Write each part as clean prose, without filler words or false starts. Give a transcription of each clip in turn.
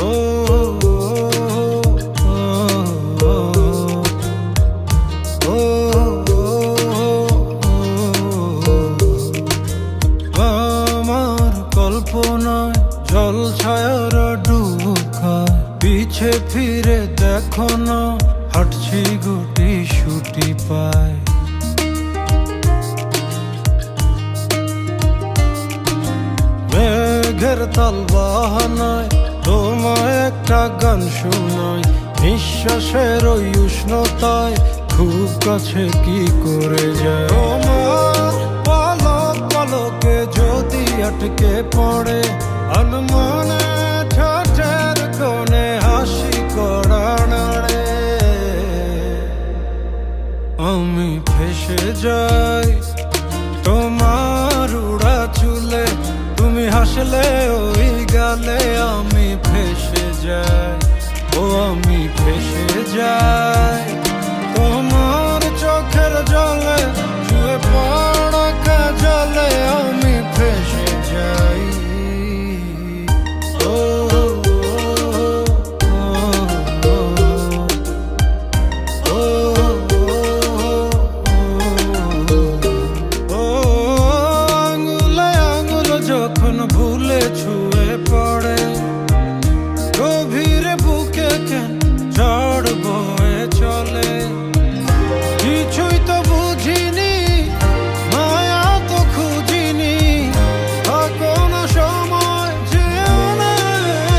ও আমার কল্পনায় জল ছায়ার ডুব খায়, পিছে ফিরে দেখো না হাঁটছি গুটি সুটি পায়। মেঘের তাল বাহানায় তোমায় একটা গান শোনাই, নিঃশ্বাসের ওই উষ্ণতায় খুব কাছে কি করে যায়। তোমার পলক পলকে যদি আটকে পড়ে আনমনে ঠোঁটের কোণে হাসি করা নাড়ে, আমি ফেসে যাই তোমার উড়া চুলে, তুমি হাসলে ওই গালে আমি ফেসে যাই। ও আমি ফেসে যাই তোমার চোখের জলে, ছুঁয়ে পড়া কাজলে আমি ফেসে যাই। ও যখন ভুলে ছুঁয়ে পড়ে গভীরে বুকে কেন ঝড় বয়ে চলে, কিছুই তো বুঝিনি মায়া তো খুঁজিনি, কোন সময় যেও না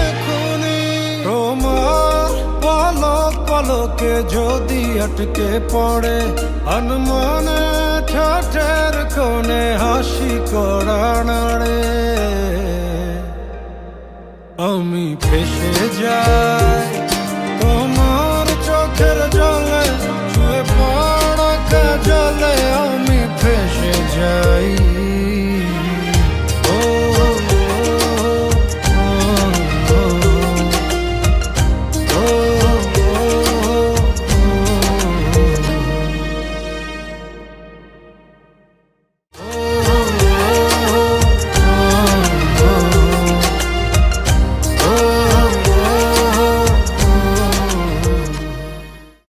এখনই। তোমার পলক পলকে যদি আটকে পড়ে আনমনে ঠোঁটের কোণে হাসি করা নাড়ে, আমি ফেসে যাই।